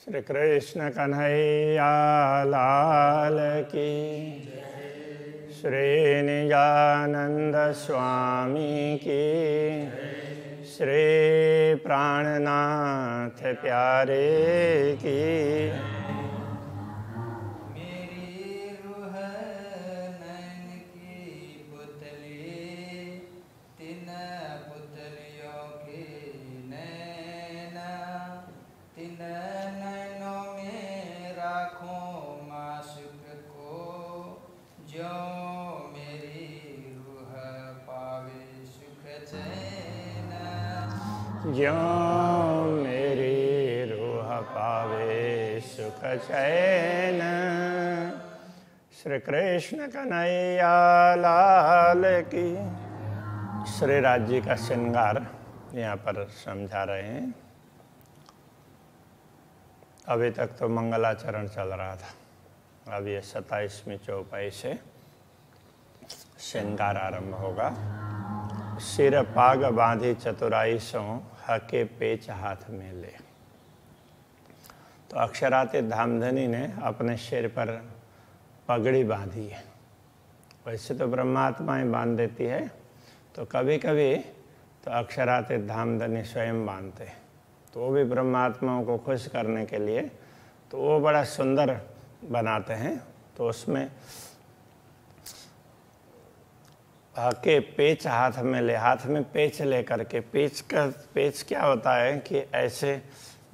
श्री कृष्ण कन्हैया लाल की, श्री निजानंद स्वामी की, श्री प्राणनाथ प्यारे की। मेरी रूह नैन की पुतली, तिन पुतलियों के नैना, तिन नैनों में राखों माँ सुख को, जो मेरी रूह पावे सुख चैन। ज्यों मेरी रूह पावे सुख चैन। श्री कृष्ण कन्हैया लाल की। श्री राज्य का श्रृंगार यहाँ पर समझा रहे हैं। अभी तक तो मंगलाचरण चल रहा था, अब ये 27वीं चौपाई से श्रृंगार आरंभ होगा। सिर पाग बांधी चतुराई सो, हके पेच हाथ में ले। तो अक्षराते धामधनी ने अपने सिर पर पगड़ी बांधी है। वैसे तो ब्रह्मात्माएं बांध देती है, तो कभी कभी तो अक्षराते धामधनी स्वयं बांधते हैं, तो वो भी ब्रह्मात्माओं को खुश करने के लिए तो वो बड़ा सुंदर बनाते हैं। तो उसमें के पेच हाथ में ले, हाथ में पेच ले करके, पेच क्या होता है कि ऐसे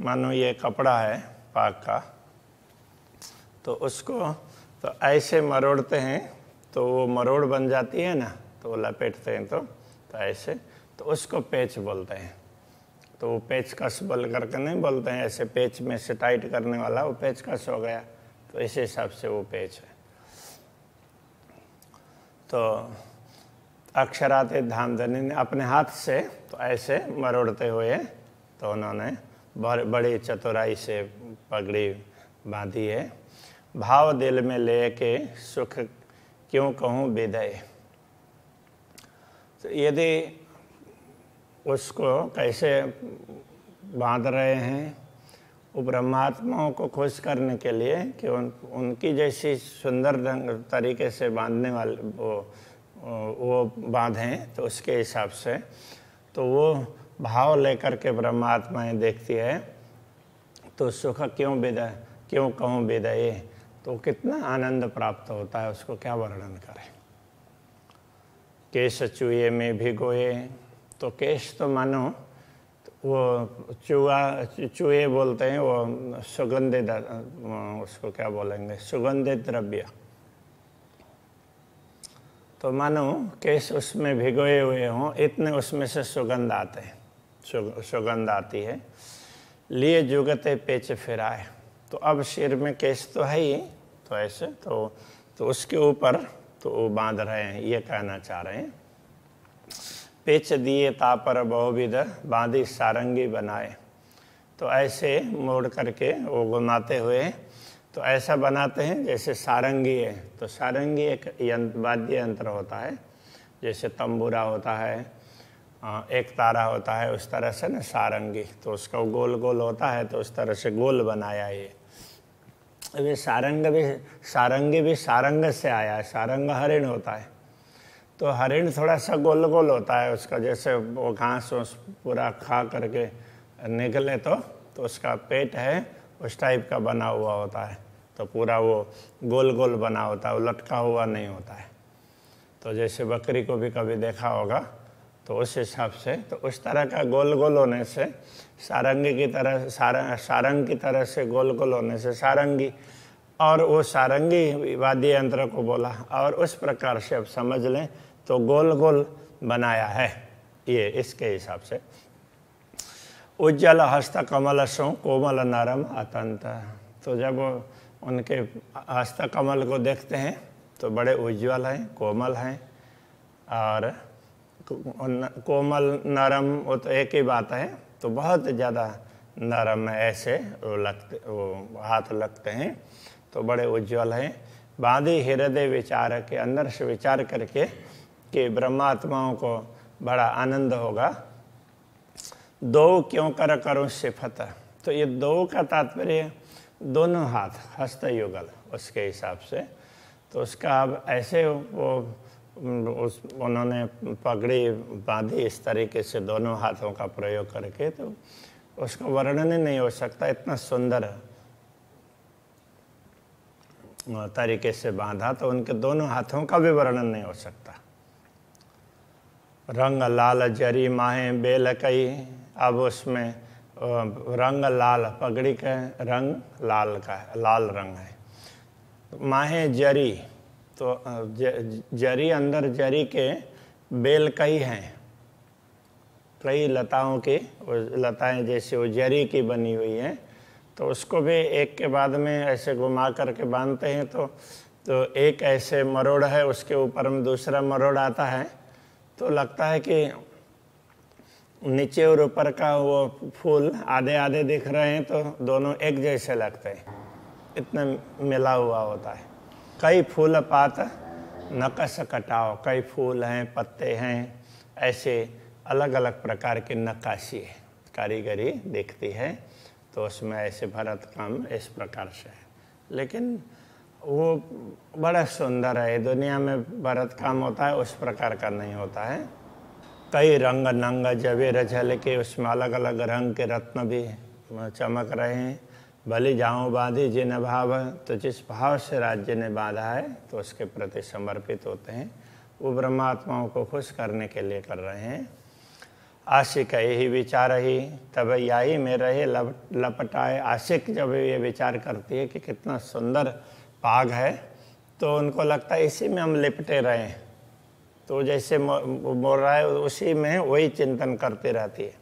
मानो ये कपड़ा है पाग का, तो उसको तो ऐसे मरोड़ते हैं तो वो मरोड़ बन जाती है ना, तो वो लपेटते हैं तो ऐसे, तो उसको पेच बोलते हैं। तो वो पेचकस बोल करके नहीं बोलते हैं, ऐसे पेच में से टाइट करने वाला वो पेचकस हो गया, तो इस हिसाब से वो पेच है। तो अक्षराते धामधनी ने अपने हाथ से तो ऐसे मरोड़ते हुए तो उन्होंने बड़ी चतुराई से पगड़ी बांधी है। भाव दिल में लेके सुख क्यों कहूँ विदय। तो यदि उसको कैसे बांध रहे हैं, वो ब्रह्मात्माओं को खुश करने के लिए कि उनकी जैसी सुंदर तरीके से बांधने वाले वो बांधें, तो उसके हिसाब से तो वो भाव लेकर के ब्रह्मात्माएं देखती है, तो सुख क्यों विदय, क्यों कहूँ विदय, तो कितना आनंद प्राप्त होता है, उसको क्या वर्णन करें। केश चूहे में भिगोए, तो केश तो मानो वो चूहे बोलते हैं, वो सुगंधित, उसको क्या बोलेंगे, सुगंधित द्रव्य। तो मानो केश उसमें भिगोए हुए हों, इतने उसमें से सुगंध आते हैं, सुगंध आती है। लिए जुगते पेच फिराए, तो अब सिर में केश तो है ही, तो ऐसे तो उसके ऊपर तो वो बांध रहे हैं, ये कहना चाह रहे हैं। पेच दिए तापर बहुविध, बांधी सारंगी बनाए। तो ऐसे मोड़ करके वो घुमाते हुए तो ऐसा बनाते हैं जैसे सारंगी है। तो सारंगी एक वाद्य यंत्र होता है, जैसे तंबूरा होता है, एक तारा होता है, उस तरह से ना सारंगी, तो उसका गोल गोल होता है, तो उस तरह से गोल बनाया ये। अभी सारंगी भी सारंग से आया है, सारंग हरिण होता है, तो हरिण थोड़ा सा गोल गोल होता है उसका, जैसे वो घास पूरा खा करके निकले तो उसका पेट है उस टाइप का बना हुआ होता है, तो पूरा वो गोल गोल बना होता है, वो लटका हुआ नहीं होता है। तो जैसे बकरी को भी कभी देखा होगा, तो उस हिसाब से तो उस तरह का गोल गोल होने से सारंगी की तरह, सारंग की तरह से गोल गोल होने से सारंगी, और वो सारंगी वाद्य यंत्र को बोला, और उस प्रकार से अब समझ लें तो गोल गोल बनाया है ये, इसके हिसाब से। उज्जवल हस्त कमल सो कोमल नरम अतंत। तो जब उनके हस्त कमल को देखते हैं तो बड़े उज्जवल हैं, कोमल हैं, और कोमल नरम वो तो एक ही बात है, तो बहुत ज़्यादा नरम ऐसे वो हाथ लगते हैं, तो बड़े उज्जवल हैं। बांधी हृदय विचार के, अंदर से विचार करके कि ब्रह्मात्माओं को बड़ा आनंद होगा। दो क्यों कर करूँ सिफत, तो ये दो का तात्पर्य दोनों हाथ, हस्त युगल उसके हिसाब से। तो उसका अब ऐसे उन्होंने पगड़ी बांधी इस तरीके से दोनों हाथों का प्रयोग करके, तो उसका वर्णन ही नहीं हो सकता, इतना सुंदर तरीके से बांधा, तो उनके दोनों हाथों का भी वर्णन नहीं हो सकता। रंग लाल जरी माहे बेल कई, अब उसमें रंग लाल, पगड़ी का रंग लाल का है, लाल रंग है। माहे जरी, तो जरी, अंदर जरी के बेल कई हैं, कई लताओं की, लताएं जैसे वो जरी की बनी हुई हैं, तो उसको भी एक के बाद में ऐसे घुमा करके बांधते हैं। तो एक ऐसे मरोड़ है, उसके ऊपर में दूसरा मरोड़ आता है, तो लगता है कि नीचे और ऊपर का वो फूल आधे आधे दिख रहे हैं, तो दोनों एक जैसे लगते हैं, इतना मिला हुआ होता है। कई फूल पात नकश कटाओ, कई फूल हैं, पत्ते हैं, ऐसे अलग अलग प्रकार की नक्काशी है, कारीगरी दिखती है। तो उसमें ऐसे भरत काम इस प्रकार से है, लेकिन वो बड़ा सुंदर है। दुनिया में भरत काम होता है उस प्रकार का नहीं होता है। कई रंग नंग जवेर झल के, उसमें अलग अलग रंग के रत्न भी चमक रहे हैं। भली जाऊँ बांधी जिन भाव, तो जिस भाव से राज्य ने बांधा है तो उसके प्रति समर्पित होते हैं। वो ब्रह्मात्माओं को खुश करने के लिए कर रहे हैं। आशिक यही विचार ही तब याही में रहे लपटाए। आशिक जब ये विचार करती है कि कितना सुंदर पाग है, तो उनको लगता है इसी में हम लिपटे रहें, तो जैसे बोल रहा है उसी में वही चिंतन करती रहती है।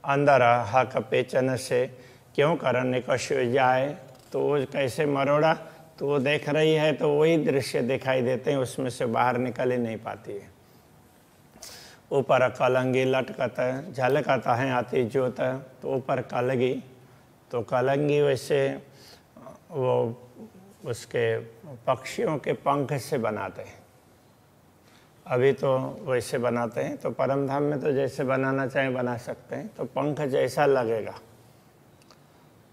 अंदर हक पेचन से क्यों करन निकश जाए, तो वो कैसे मरोड़ा, तो वो देख रही है तो वही दृश्य दिखाई देते हैं, उसमें से बाहर निकल ही नहीं पाती है। ऊपर कलंगी लटकत झलकता है आती ज्योत, तो ऊपर कलगी, तो कलंगी वैसे वो उसके पक्षियों के पंख से बनाते हैं, अभी तो वैसे बनाते हैं। तो परम धाम में तो जैसे बनाना चाहें बना सकते हैं, तो पंख जैसा लगेगा।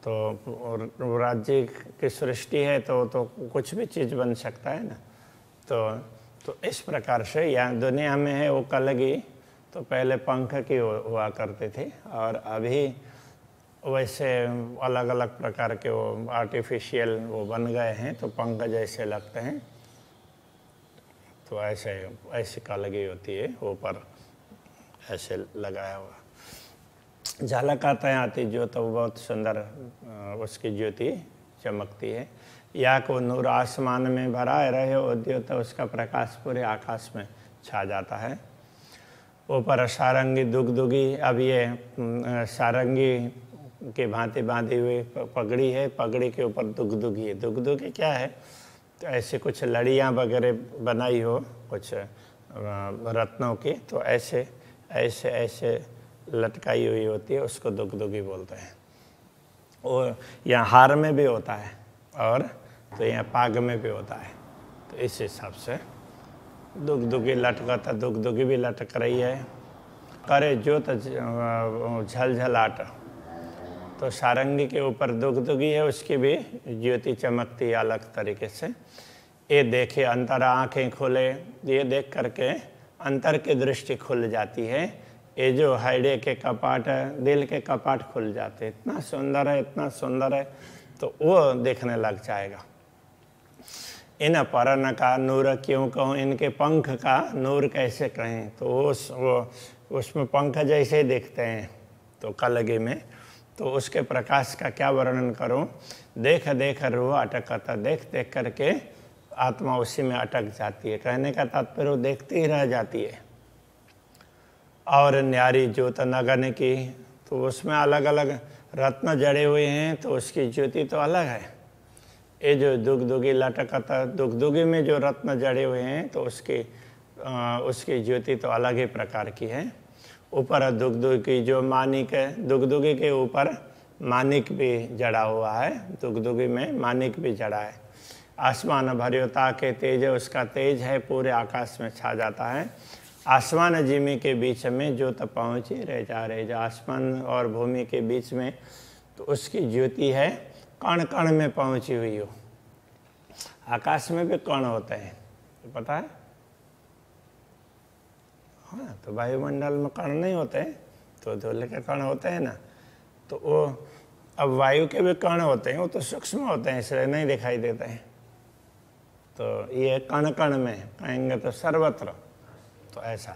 तो राज्य की सृष्टि है तो कुछ भी चीज़ बन सकता है ना। तो इस प्रकार से यहाँ दुनिया में है वो कलगी, तो पहले पंख की हुआ करते थे, और अभी वैसे अलग अलग प्रकार के वो आर्टिफिशियल वो बन गए हैं, तो पंख जैसे लगते हैं। तो ऐसी कलगी होती है ऊपर ऐसे लगाया हुआ। झलक आता है आती जो, तो बहुत सुंदर उसकी ज्योति चमकती है। या को नूर आसमान में भरा रहे उद्योत, तो उसका प्रकाश पूरे आकाश में छा जाता है। ऊपर सारंगी दुगदुगी, अब ये सारंगी के भांति बांधी हुई पगड़ी है, पगड़ी के ऊपर दुगदुगी है। दुगदुगी क्या है, तो ऐसे कुछ लड़ियाँ वगैरह बनाई हो कुछ रत्नों की, तो ऐसे ऐसे ऐसे लटकाई हुई होती है, उसको दुगदुगी बोलते हैं। और यहाँ हार में भी होता है, और तो यहाँ पाग में भी होता है। तो इस हिसाब से दुगदुगी लटकता, दुगदुगी भी लटक रही है। करे ज्योत झलझलाट, तो सारंगी के ऊपर दुगदुगी है, उसकी भी ज्योति चमकती है अलग तरीके से। ये देखे अंतर आँखें खुले, ये देख करके अंतर की दृष्टि खुल जाती है। ये जो हृदय के कपाट है, दिल के कपाट खुल जाते, इतना सुंदर है, इतना सुंदर है, तो वो देखने लग जाएगा। इन परन का नूर क्यों कहूँ, इनके पंख का नूर कैसे कहें, तो वो उसमें पंख जैसे ही दिखते हैं तो कलगी में, तो उसके प्रकाश का क्या वर्णन करूं। देख देख रूह अटकता, देख देख करके आत्मा उसी में अटक जाती है। कहने का तात्पर्य वो देखती ही रह जाती है। और न्यारी ज्योत नगन की, तो उसमें अलग अलग रत्न जड़े हुए हैं, तो उसकी ज्योति तो अलग है। ये जो दुगदुगी लटकता, दुगदुगी में जो रत्न जड़े हुए हैं, तो उसकी ज्योति तो अलग ही प्रकार की है। ऊपर दुगदुगी जो मानिक है, दुगदुगी के ऊपर मानिक भी जड़ा हुआ है, दुगदुगी में मानिक भी जड़ा है। आसमान भर्योता के तेज, उसका तेज है पूरे आकाश में छा जाता है। आसमान जिमी के बीच में जो तो पहुँची रह जा, आसमान और भूमि के बीच में तो उसकी ज्योति है कण कण में पहुंची हुई हो। आकाश में भी कण होते हैं, तो पता है? हाँ, तो वायुमंडल में कण नहीं होते हैं, तो धूल के कण होते हैं ना। तो वो अब वायु के भी कण होते हैं, वो तो सूक्ष्म होते हैं इसलिए नहीं दिखाई देते हैं। तो ये कण कण में कहेंगे तो सर्वत्र, तो ऐसा।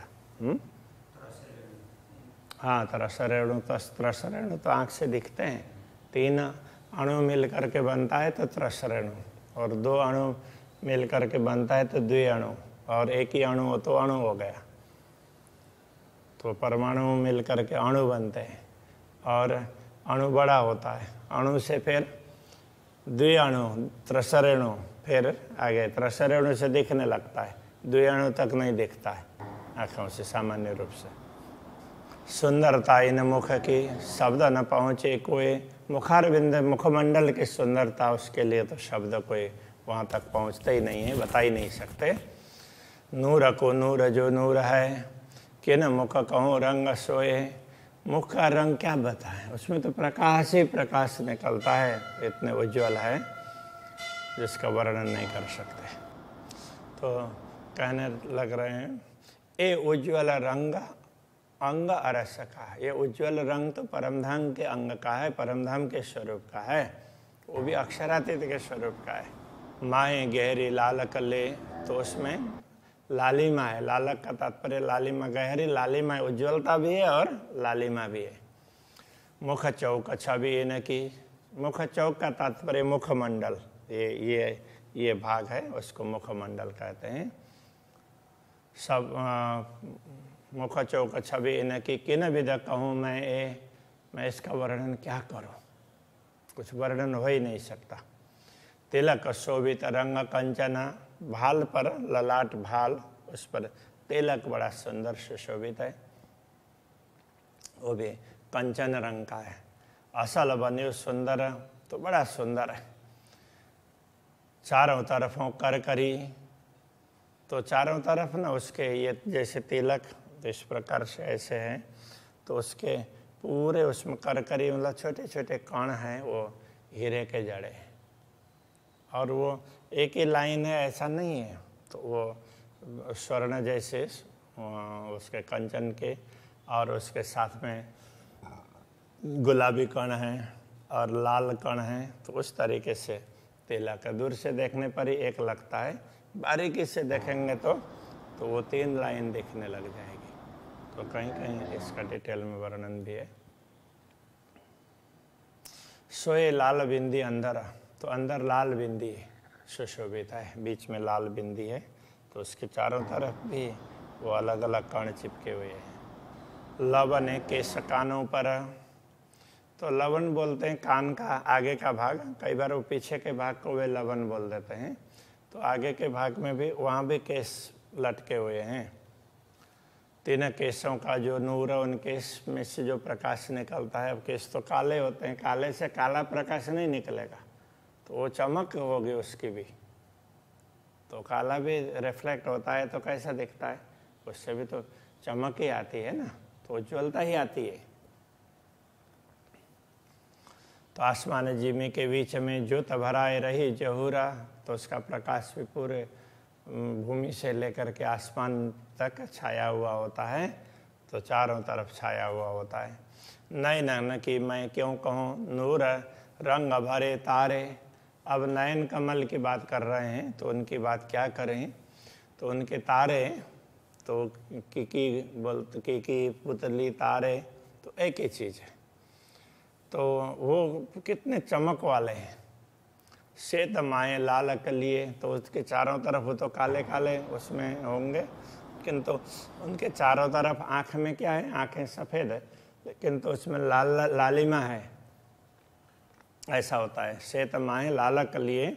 हाँ, त्रसरेणु तो आँख से दिखते हैं। 3 अणु मिल करके बनता है तो त्रसरेणु, और 2 अणु मिल करके बनता है तो द्विअणु, और एक ही अणु हो तो अणु हो गया। तो परमाणु मिल करके अणु बनते हैं, और अणु बड़ा होता है, अणु से फिर द्विअणु त्रसरेणु, फिर आगे त्रसरेणु से दिखने लगता है, द्विअणु तक नहीं दिखता है आँखों से सामान्य रूप से। सुंदरता इन मुख की शब्द न पहुँचे कोई, मुखारविंद मुखमंडल की सुंदरता, उसके लिए तो शब्द कोई वहाँ तक पहुँचते ही नहीं है, बता ही नहीं सकते। नूर को नूर जो नूर है, किन मुख कहूँ रंग सोए, मुख का रंग क्या बताएं, उसमें तो प्रकाश ही प्रकाश निकलता है, इतने उज्ज्वल है जिसका वर्णन नहीं कर सकते। तो कहने लग रहे हैं, ये उज्ज्वल रंग अंग अरस का, ये उज्ज्वल रंग तो परमधाम के अंग का है, परमधाम के स्वरूप का है, वो भी अक्षरातीत के स्वरूप का है। माए गहरी लालक ले, तो उसमें लालिमा है, लालक का तात्पर्य लालिमा, गहरी लालिमा, उज्ज्वलता भी है और लालिमा भी है। मुख चौक छवि इनकी, मुख चौक का तात्पर्य मुखमंडल, ये भाग है, उसको मुखमंडल कहते हैं। सब मुख चौक छवि इनकी, किन विध कहूँ मैं इसका वर्णन क्या करूँ, कुछ वर्णन हो ही नहीं सकता। तिलक शोभित रंग कंचना, भाल पर ललाट भाल, उस पर तिलक बड़ा सुंदर सुशोभित है, वो भी कंचन रंग का है। असल बने सुंदर, तो बड़ा सुंदर है। चारों तरफों कर करी, तो चारों तरफ ना उसके ये जैसे तिलक तो इस प्रकार से ऐसे हैं, तो उसके पूरे उसमें कर करी, मतलब छोटे छोटे कण हैं, वो हीरे के जड़े, और वो एक ही लाइन है ऐसा नहीं है, तो वो स्वर्ण जैसे उसके कंचन के, और उसके साथ में गुलाबी कण हैं और लाल कण हैं, तो उस तरीके से तिलक दूर से देखने पर ही एक लगता है, बारीकी से देखेंगे तो वो 3 लाइन दिखने लग जाएगी। तो कहीं कहीं इसका डिटेल में वर्णन भी है। सोए लाल बिंदी अंदर, तो अंदर लाल बिंदी सुशोभित है, बीच में लाल बिंदी है, तो उसके चारों तरफ भी वो अलग अलग कण चिपके हुए हैं। लवन है केश कानों पर, तो लवन बोलते हैं कान का आगे का भाग, कई बार वो पीछे के भाग को वे लवन बोल देते हैं, तो आगे के भाग में भी वहाँ भी केश लटके हुए हैं। 3 केशों का जो नूर है, उन केश में से जो प्रकाश निकलता है, अब केश तो काले होते हैं, काले से काला प्रकाश नहीं निकलेगा, तो वो चमक होगी उसकी भी, तो काला भी रिफ्लेक्ट होता है तो कैसा दिखता है, उससे भी तो चमक ही आती है ना, तो उज्ज्वलता ही आती है। तो आसमान जिमी के बीच में ज्योत भराए रही जहूरा, तो उसका प्रकाश भी पूरे भूमि से लेकर के आसमान तक छाया हुआ होता है, तो चारों तरफ छाया हुआ होता है। नयन की मैं क्यों कहूँ नूर रंग भरे तारे, अब नयन कमल की बात कर रहे हैं, तो उनकी बात क्या करें, तो उनके तारे, तो की पुतली तारे, तो एक ही चीज़ है, तो वो कितने चमक वाले हैं। श्वेत माए लाल कलिए, तो उसके चारों तरफ वो तो काले काले उसमें होंगे, किंतु उनके चारों तरफ आँख में क्या है, आँखें सफ़ेद है, लेकिन तो उसमें लालिमा है, ऐसा होता है। श्वेत माए लाल कलिए,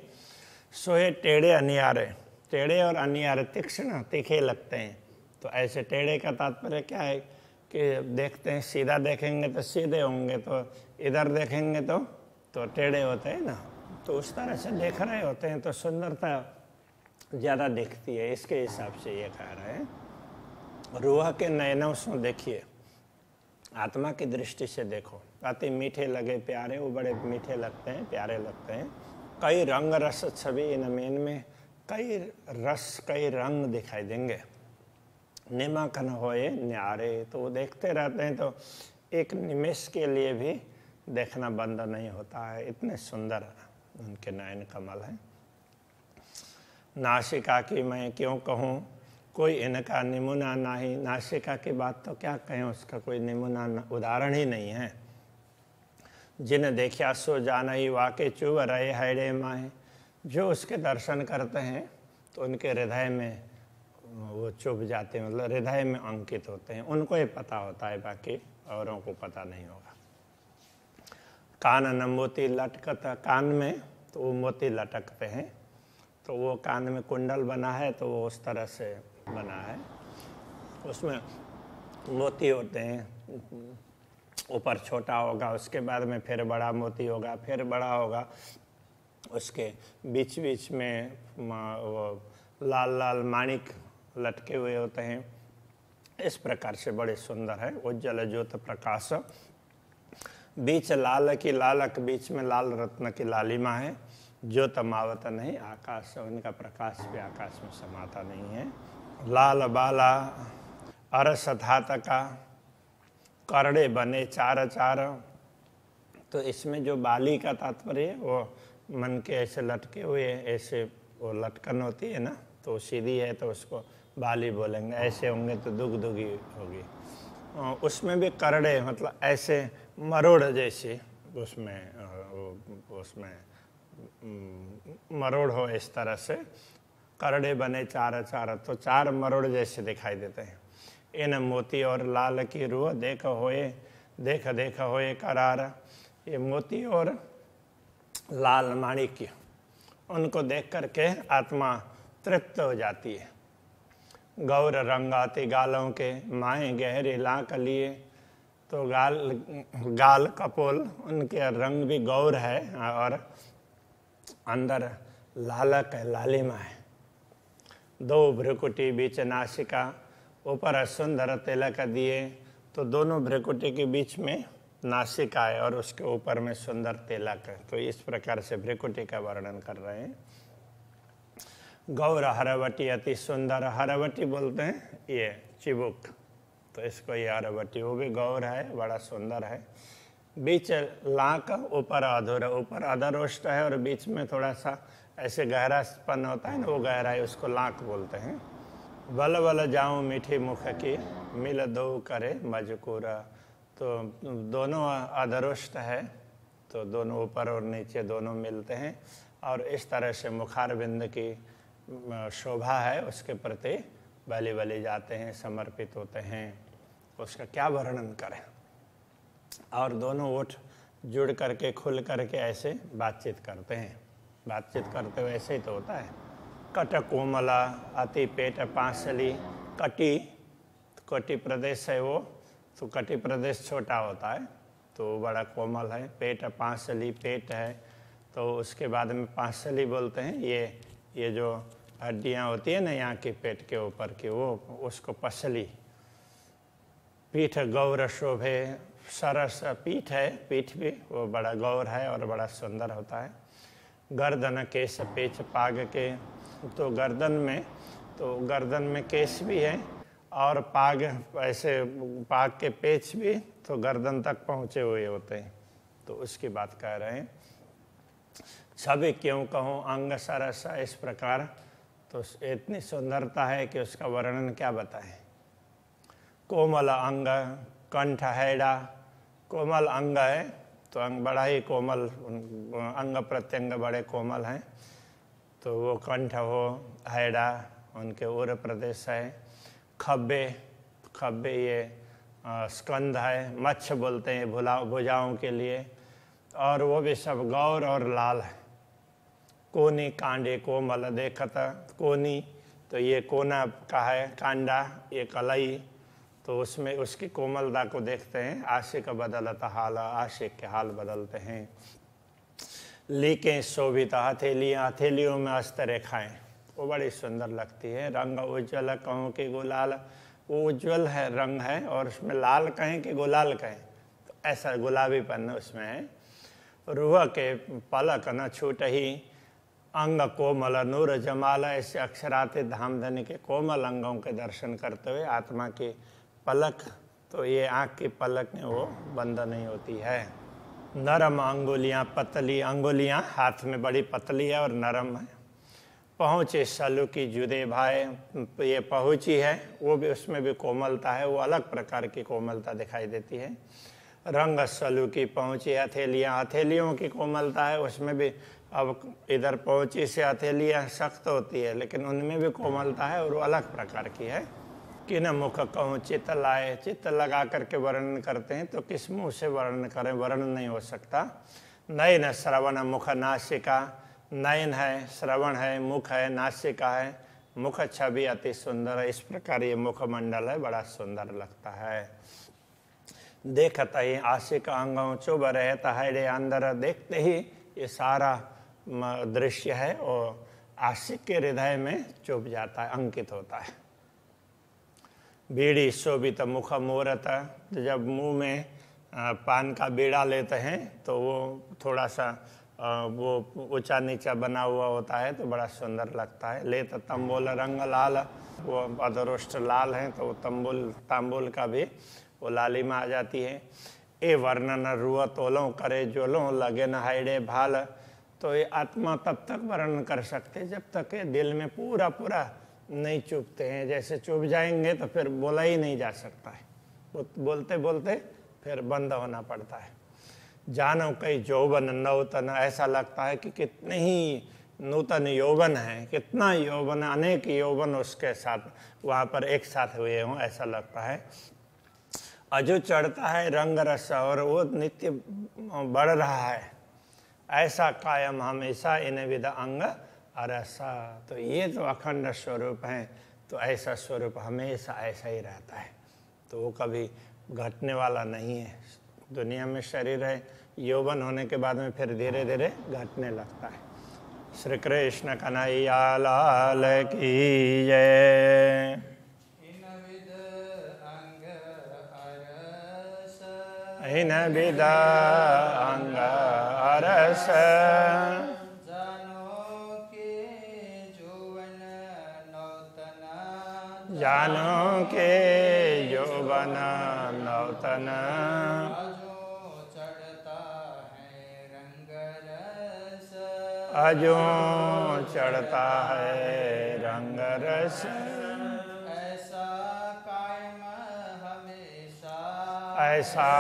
सोए टेढ़े अनियारे, टेढ़े और अनियारे तीक्ष्ण तीखे लगते हैं, तो ऐसे टेढ़े का तात्पर्य क्या है कि देखते हैं, सीधा देखेंगे तो सीधे होंगे, तो इधर देखेंगे तो टेढ़े होते हैं ना, तो उस तरह से देख रहे होते हैं, तो सुंदरता ज़्यादा दिखती है, इसके हिसाब से ये कह रहे हैं। रूह के नयनों से देखिए, आत्मा की दृष्टि से देखो, अति मीठे लगे प्यारे, वो बड़े मीठे लगते हैं, प्यारे लगते हैं। कई रंग रस छवि इनमें कई रस कई रंग दिखाई देंगे। निमक न होए न्यारे, तो वो देखते रहते हैं तो एक निमेष के लिए भी देखना बंद नहीं होता है, इतने सुंदर उनके नयन कमल हैं। नासिका की मैं क्यों कहूँ, कोई इनका नमूना नहीं। नासिका की बात तो क्या कहें, उसका कोई नमूना उदाहरण ही नहीं है। जिन देखा सो जाना ही वाके चुभ रहे हैरे माहे, जो उसके दर्शन करते हैं तो उनके हृदय में वो चुभ जाते हैं, मतलब हृदय में अंकित होते हैं, उनको ही पता होता है, बाकी औरों को पता नहीं होगा। कान न मोती लटकता, कान में तो वो मोती लटकते हैं, तो वो कान में कुंडल बना है तो वो उस तरह से बना है, उसमें मोती होते हैं। ऊपर छोटा होगा, उसके बाद में फिर बड़ा मोती होगा, फिर बड़ा होगा, उसके बीच बीच में वो लाल लाल माणिक लटके हुए होते हैं। इस प्रकार से बड़े सुंदर है। उज्जवल ज्योत प्रकाश, बीच लाल की लालक, बीच में लाल रत्न की लालिमा है। ज्योत मावत नहीं आकाश, उनका प्रकाश भी आकाश में समाता नहीं है। लाल बाला अरस धात का, करड़े बने चार चार, तो इसमें जो बाली का तात्पर्य है वो मन के ऐसे लटके हुए, ऐसे वो लटकन होती है ना, तो सीधी है तो उसको बाली बोलेंगे, ऐसे होंगे तो दुगदुगी होगी। उसमें भी करड़े मतलब ऐसे मरोड़ जैसे, उसमें मरोड़ हो, इस तरह से करड़े बने चार चार, तो चार मरोड़ जैसे दिखाई देते हैं। इन मोती और लाल की रूह देख होए करार, ये मोती और लाल माणिक्य, उनको देख करके आत्मा तृप्त हो जाती है। गौर रंगाते गालों के, माए गहरे लाक लिए, तो गाल कपोल उनके रंग भी गौर है और अंदर लालक है, लालिमा है। दो भ्रुकुटी बीच नासिका, ऊपर सुंदर तिलक दिए, तो दोनों भ्रुकुटी के बीच में नासिका है और उसके ऊपर में सुंदर तिलक है। तो इस प्रकार से भ्रुकुटी का वर्णन कर रहे हैं। गौर हरवटी अति सुंदर, हरवटी बोलते हैं ये चिबुक, तो इसको ये हरवटी, वो भी गौर है, बड़ा सुंदर है। बीच लाक, ऊपर अधूरा, ऊपर अधरोष्ट है और बीच में थोड़ा सा ऐसे गहरापन होता है ना, वो गहराई, उसको लाक बोलते हैं। बल बल जाऊं मीठी मुख की, मिल दो करे मजकूरा, तो दोनों अधरोष्ट है, तो दोनों ऊपर और नीचे दोनों मिलते हैं और इस तरह से मुखारविंद की शोभा है, उसके प्रति बलि बलि जाते हैं, समर्पित होते हैं। उसका क्या वर्णन करें। और दोनों ओठ जुड़ करके खुल करके ऐसे बातचीत करते हैं, बातचीत करते हुए ऐसे ही तो होता है। कट कोमला अति पेट पांसली, कटी प्रदेश है वो, तो कटी प्रदेश छोटा होता है तो बड़ा कोमल है। पेट पांसली, पेट है, तो उसके बाद में पांसली बोलते हैं, ये जो हड्डियाँ होती है ना यहाँ की पेट के ऊपर की, वो उसको पसली। पीठ गौर शोभे, सरस पीठ है, पीठ भी वो बड़ा गौर है और बड़ा सुंदर होता है। गर्दन केश पेच पाग के, तो गर्दन में केश भी है और पाग, ऐसे पाग के पेच भी तो गर्दन तक पहुँचे हुए होते हैं, तो उसकी बात कह रहे हैं। छवि क्यों कहूँ अंग सरस, इस प्रकार, तो इतनी सुंदरता है कि उसका वर्णन क्या बताएं। कोमल अंग कंठ हैड़ा, कोमल अंग है तो अंग बड़ा ही कोमल, अंग प्रत्यंग बड़े कोमल हैं, तो वो कंठ हो, हैड़ा उनके उर प्रदेश है। खब्बे ये स्कंद है, मच्छ बोलते हैं भुजाओं के लिए, और वो भी सब गौर और लाल है। कोनी कांडे कोमल देखत, कोनी तो ये कोना का है, कांडा ये कलई, तो उसमें उसकी कोमलता को देखते हैं। आशिक बदलता हाल, आशिक के हाल बदलते हैं। लीकें शोभित हथेलियाँ, हथेलियों में अस्त रेखाएँ, वो बड़ी सुंदर लगती है। रंग उज्जवल कहूँ कि गुलाल, वो उज्जवल है, रंग है, और उसमें लाल कहें कि गुलाल कहें तो ऐसा गुलाबीपन उसमें है। रूह के पलक न छूट ही अंग कोमल नूर जमाल, ऐसे अक्षराते धामधनी के कोमल अंगों के दर्शन करते हुए आत्मा की पलक, तो ये आँख की पलक में वो बंद नहीं होती है। नरम अंगुलियाँ पतली, अंगुलियाँ हाथ में बड़ी पतली है और नरम है। पहुँचे सलू की जुदे भाई, ये पहुँची है वो भी, उसमें भी कोमलता है, वो अलग प्रकार की कोमलता दिखाई देती है। रंग सलू की पहुँची हथेलियाँ, हथेलियों की कोमलता है, उसमें भी अब इधर पहुँची से हथेलियाँ सख्त होती है लेकिन उनमें भी कोमलता है और वो अलग प्रकार की है। कि न मुख कहूँ चित्त लाए, चित्त लगा करके वर्णन करते हैं तो किस मुँह से वर्णन करें, वर्णन नहीं हो सकता। नयन श्रवण मुख नासिका, नयन है, श्रवण है, मुख है, नासिका है, मुख छवि अति सुंदर है। इस प्रकार ये मुखमंडल है, बड़ा सुंदर लगता है। देखत ही आशिक अंगों चुभ रहता है रे अंदर, देखते ही ये सारा दृश्य है और आशिक के हृदय में चुभ जाता है, अंकित होता है। बीड़ी शोभित मुख मोरत, जब मुंह में पान का बीड़ा लेते हैं तो वो थोड़ा सा वो ऊंचा नीचा बना हुआ होता है तो बड़ा सुंदर लगता है। लेत तंबोल रंग लाल, वो अधरोष्ट लाल है तो वो तांबुल का भी वो लालिमा आ जाती है। ए वर्णन रुआ तोलों करे जोलों लगे न हाइडे भाल, तो ये आत्मा तब तक वर्णन कर सकते जब तक ये दिल में पूरा पूरा नहीं चुभते हैं। जैसे चुभ जाएंगे तो फिर बोला ही नहीं जा सकता है, बोलते बोलते फिर बंद होना पड़ता है। जानो कई यौवन नौतन, ऐसा लगता है कि कितने ही नूतन यौवन है, कितना यौवन, अनेक यौवन उसके साथ वहाँ पर एक साथ हुए हों ऐसा लगता है। अजू चढ़ता है रंग रस, और वो नित्य बढ़ रहा है, ऐसा कायम हमेशा इन विद अंग अरसा। तो ये तो अखंड स्वरूप है, तो ऐसा स्वरूप हमेशा ऐसा ही रहता है, तो वो कभी घटने वाला नहीं है। दुनिया में शरीर है, यौवन होने के बाद में फिर धीरे धीरे घटने लगता है। श्री कृष्ण कन्हैया लाल की जय। इन विद अंग अरस, जानो के यौवन नौतन, अजो चढ़ता है रंग रस, ऐसा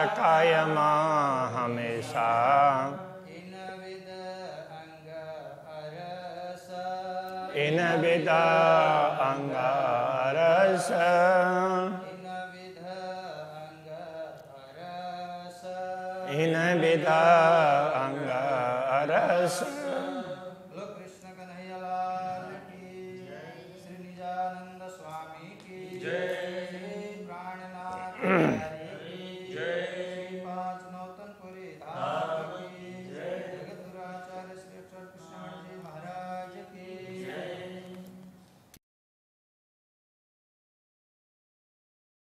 कायम हमेशा। इन विद अंग अरस, इन विद अंग अरस।